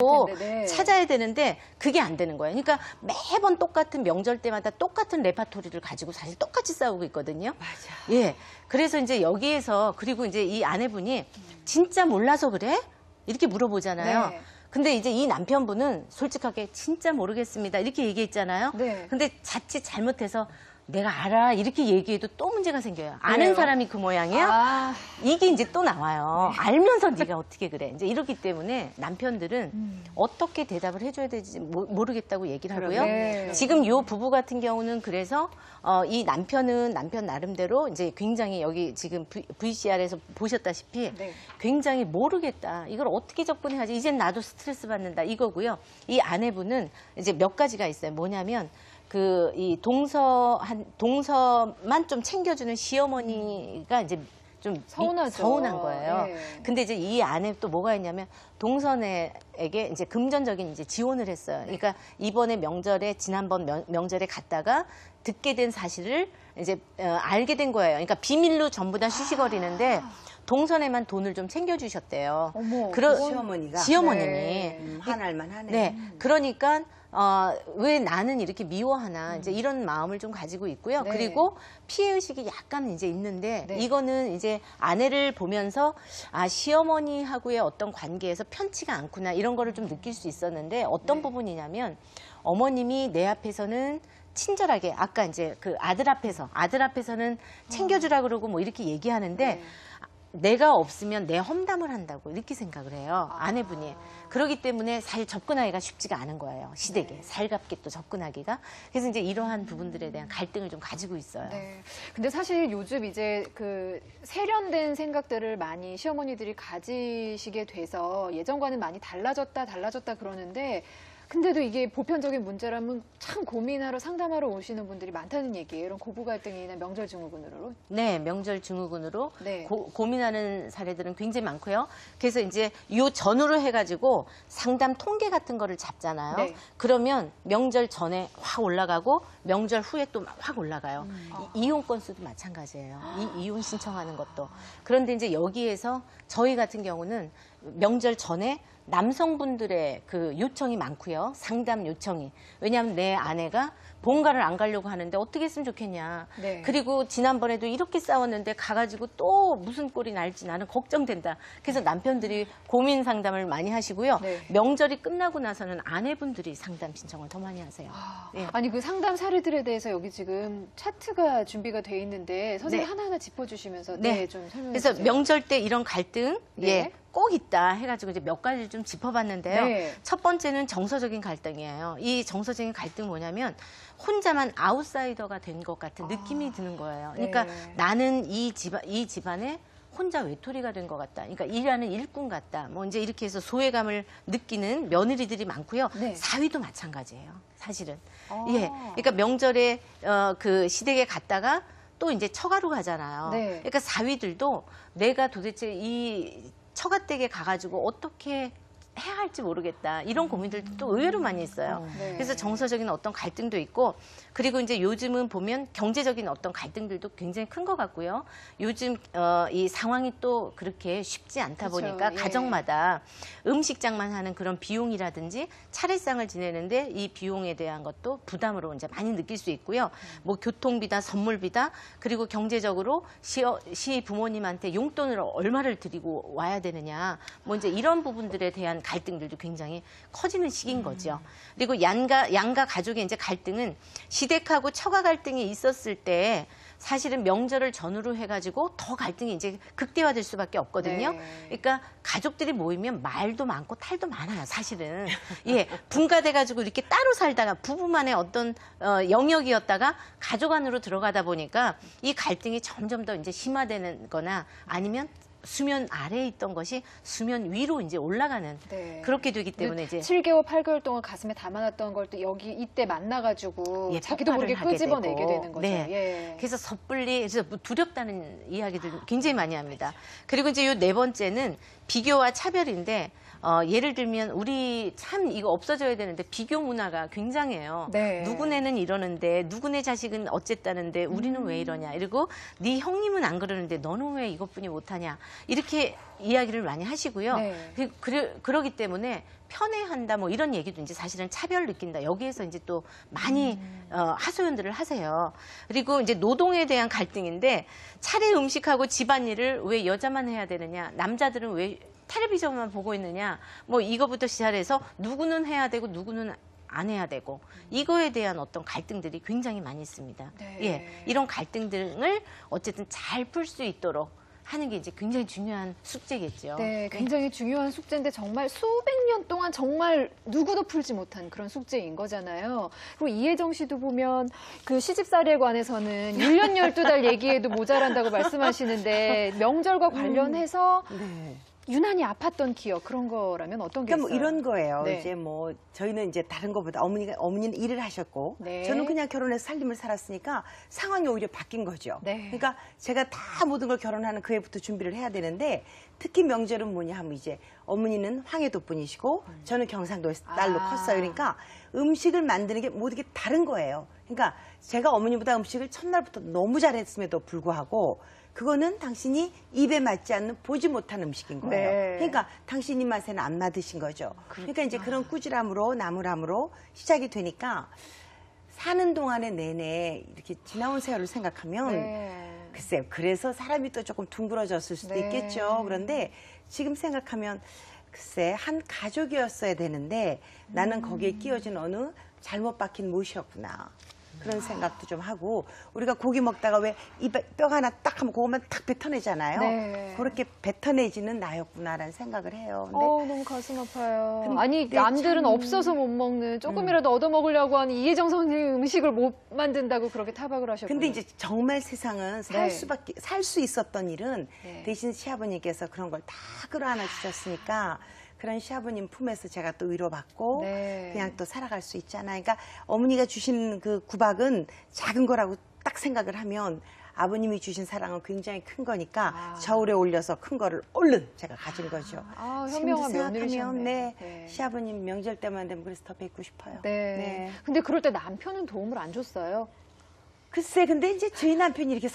찾고 네. 찾아야 되는데 그게 안 되는 거예요. 그러니까 매번 똑같은 명절 때마다 똑같은 레파토리를 가지고 사실 똑같이 싸우고 있거든요. 맞아. 예. 그래서 이제 여기에서 그리고 이제 이 아내분이 진짜 몰라서 그래? 이렇게 물어보잖아요. 네. 근데 이제 이 남편분은 솔직하게 진짜 모르겠습니다. 이렇게 얘기했잖아요. 네. 근데 자칫 잘못해서 내가 알아 이렇게 얘기해도 또 문제가 생겨요. 아는 왜요? 사람이 그 모양이야? 아, 이게 이제 또 나와요. 알면서 네가 어떻게 그래. 이제 이렇기 때문에 남편들은 어떻게 대답을 해줘야 될지 모르겠다고 얘기를 하고요. 네. 지금 요 부부 같은 경우는 그래서 이 남편은 남편 나름대로 이제 굉장히 여기 지금 VCR에서 보셨다시피 네. 굉장히 모르겠다. 이걸 어떻게 접근해야지. 이젠 나도 스트레스 받는다. 이거고요. 이 아내분은 이제 몇 가지가 있어요. 뭐냐면 이 동서만 좀 챙겨주는 시어머니가 이제 좀 서운하죠. 서운한 거예요. 네. 근데 이제 이 안에 또 뭐가 있냐면 동서에게 이제 금전적인 이제 지원을 했어요. 그러니까 이번에 명절에 지난번 명절에 갔다가 듣게 된 사실을 이제 알게 된 거예요. 그러니까 비밀로 전부 다 쉬쉬거리는데 동선에만 돈을 좀 챙겨주셨대요. 어머, 시어머니가? 시어머님이. 네. 화날만 하네. 네. 그러니까 왜 나는 이렇게 미워하나 이제 이런 마음을 좀 가지고 있고요. 네. 그리고 피해의식이 약간 이제 있는데 네. 이거는 이제 아내를 보면서 시어머니하고의 어떤 관계에서 편치가 않구나 이런 거를 좀 느낄 수 있었는데 어떤 네. 부분이냐면 어머님이 내 앞에서는 친절하게 아까 이제 그 아들 앞에서는 챙겨주라 그러고 뭐 이렇게 얘기하는데 네. 내가 없으면 내 험담을 한다고 이렇게 생각을 해요. 아내분이. 그렇기 때문에 사실 접근하기가 쉽지가 않은 거예요. 시댁에. 살갑게 또 접근하기가. 그래서 이제 이러한 부분들에 대한 갈등을 좀 가지고 있어요. 네. 근데 사실 요즘 이제 그 세련된 생각들을 많이 시어머니들이 가지시게 돼서 예전과는 많이 달라졌다 그러는데 근데도 이게 보편적인 문제라면 참 고민하러 상담하러 오시는 분들이 많다는 얘기예요. 이런 고부 갈등이나 명절 증후군으로. 네, 명절 증후군으로 네. 고민하는 사례들은 굉장히 많고요. 그래서 이제 요 전후로 해가지고 상담 통계 같은 거를 잡잖아요. 네. 그러면 명절 전에 확 올라가고 명절 후에 또 확 올라가요. 이혼 건수도 마찬가지예요. 이혼 신청하는 것도. 그런데 이제 여기에서 저희 같은 경우는 명절 전에 남성분들의 그 요청이 많고요. 상담 요청이. 왜냐하면 내 아내가 본가를 안 가려고 하는데 어떻게 했으면 좋겠냐. 네. 그리고 지난번에도 이렇게 싸웠는데 가가지고 또 무슨 꼴이 날지 나는 걱정된다. 그래서 남편들이 고민 상담을 많이 하시고요. 네. 명절이 끝나고 나서는 아내분들이 상담 신청을 더 많이 하세요. 예. 아니 그 상담 사례들에 대해서 여기 지금 차트가 준비가 돼 있는데 선생님 네. 하나하나 짚어주시면서 네. 좀 설명해 그래서 주세요. 명절 때 이런 갈등, 네. 예, 꼭 있다 해가지고 이제 몇 가지를 좀 짚어봤는데요. 네. 첫 번째는 정서적인 갈등이에요. 이 정서적인 갈등 뭐냐면 혼자만 아웃사이더가 된 것 같은 느낌이 드는 거예요. 그러니까 네. 나는 이 집안에 혼자 외톨이가 된 것 같다. 그러니까 일하는 일꾼 같다. 뭐 이제 이렇게 해서 소외감을 느끼는 며느리들이 많고요. 네. 사위도 마찬가지예요. 사실은. 아. 예. 그러니까 명절에 그 시댁에 갔다가 또 이제 처가로 가잖아요. 네. 그러니까 사위들도 내가 도대체 이 처가댁에 가가지고 어떻게 해야 할지 모르겠다. 이런 고민들도 또 의외로 많이 있어요. 네. 그래서 정서적인 어떤 갈등도 있고, 그리고 이제 요즘은 보면 경제적인 어떤 갈등들도 굉장히 큰 것 같고요. 요즘 이 상황이 또 그렇게 쉽지 않다 그렇죠. 보니까 예. 가정마다 음식장만 하는 그런 비용이라든지 차례상을 지내는데 이 비용에 대한 것도 부담으로 이제 많이 느낄 수 있고요. 뭐 교통비다, 선물비다, 그리고 경제적으로 시 부모님한테 용돈을 얼마를 드리고 와야 되느냐, 뭐 이제 이런 부분들에 대한 갈등들도 굉장히 커지는 시기인 거죠. 그리고 양가 가족의 이제 갈등은 시댁하고 처가 갈등이 있었을 때 사실은 명절을 전후로 해가지고 더 갈등이 이제 극대화될 수밖에 없거든요. 네. 그러니까 가족들이 모이면 말도 많고 탈도 많아요, 사실은. 예, 분가돼가지고 이렇게 따로 살다가 부부만의 어떤 영역이었다가 가족 안으로 들어가다 보니까 이 갈등이 점점 더 이제 심화되는 거나 아니면 수면 아래에 있던 것이 수면 위로 이제 올라가는 네. 그렇게 되기 때문에 이제 7개월, 8개월 동안 가슴에 담아놨던 걸 또 여기 이때 만나가지고 예, 자기도 모르게 폭발을 하게 끄집어내게 되고. 되는 거죠. 네. 예. 그래서 섣불리 그래서 뭐 두렵다는 이야기들 굉장히 많이 합니다. 그리고 이제 요 네 번째는 비교와 차별인데 예를 들면 우리 참 이거 없어져야 되는데 비교 문화가 굉장해요. 네. 누구네는 이러는데 누구네 자식은 어쨌다는데 우리는 왜 이러냐. 그리고 네 형님은 안 그러는데 너는 왜 이것뿐이 못하냐. 이렇게 이야기를 많이 하시고요. 네. 그러기 때문에 편애한다 뭐 이런 얘기도 이제 사실은 차별 느낀다. 여기에서 이제 또 많이 하소연들을 하세요. 그리고 이제 노동에 대한 갈등인데 차례 음식하고 집안일을 왜 여자만 해야 되느냐. 남자들은 왜 텔레비전만 보고 있느냐. 뭐 이거부터 시작해서 누구는 해야 되고 누구는 안 해야 되고 이거에 대한 어떤 갈등들이 굉장히 많이 있습니다. 네. 예, 이런 갈등들을 어쨌든 잘 풀 수 있도록 하는 게 이제 굉장히 중요한 숙제겠죠. 네, 굉장히 중요한 숙제인데 정말 수백 년 동안 정말 누구도 풀지 못한 그런 숙제인 거잖아요. 그리고 이혜정 씨도 보면 그 시집살이에 관해서는 1년 12달 얘기해도 모자란다고 말씀하시는데 명절과 관련해서 네. 유난히 아팠던 기억 그런 거라면 어떤 게 그러니까 뭐 있어요? 이런 거예요. 네. 이제 뭐 저희는 이제 다른 것보다 어머니는 일을 하셨고 네. 저는 그냥 결혼해서 살림을 살았으니까 상황이 오히려 바뀐 거죠. 네. 그러니까 제가 다 모든 걸 결혼하는 그 해부터 준비를 해야 되는데 특히 명절은 뭐냐 하면 이제 어머니는 황해도 분이시고 저는 경상도에서 딸로 아. 컸어요. 그러니까 음식을 만드는 게 모든 게 다른 거예요. 그러니까 제가 어머니보다 음식을 첫날부터 너무 잘했음에도 불구하고 그거는 당신이 입에 맞지 않는 보지 못한 음식인 거예요. 네. 그러니까 당신 입맛에는 안 맞으신 거죠. 그러니까 이제 그런 꾸지람으로 나무람으로 시작이 되니까 사는 동안에 내내 이렇게 지나온 세월을 생각하면 네. 글쎄요. 그래서 사람이 또 조금 둥그러졌을 수도 네. 있겠죠. 그런데 지금 생각하면 글쎄 한 가족이었어야 되는데 나는 거기에 끼어진 어느 잘못 박힌 못이었구나. 그런 생각도 좀 하고 우리가 고기 먹다가 왜 입에 뼈가 하나 딱 하면 그것만 탁 뱉어내잖아요. 네. 그렇게 뱉어내지는 나였구나라는 생각을 해요. 근데 너무 가슴 아파요. 근데 아니 남들은 참- 없어서 못 먹는 조금이라도 얻어먹으려고 하는 이혜정 선생님 음식을 못 만든다고 그렇게 타박을 하셨군요. 근데 이제 정말 세상은 네. 살 수 있었던 일은 네. 대신 시아버님께서 그런 걸 다 끌어안아 주셨으니까 그런 시아버님 품에서 제가 또 위로받고 네. 그냥 또 살아갈 수 있잖아요. 그러니까 어머니가 주신 그 구박은 작은 거라고 딱 생각을 하면 아버님이 주신 사랑은 굉장히 큰 거니까 아. 저울에 올려서 큰 거를 얼른 제가 가진 거죠. 현명한 지금도 며느리셨네. 생각하면 네, 네. 시아버님 명절 때만 되면 그래서 더 뵙고 싶어요. 네. 근데 그럴 때 남편은 도움을 안 줬어요? 글쎄 근데 이제 저희 남편이 이렇게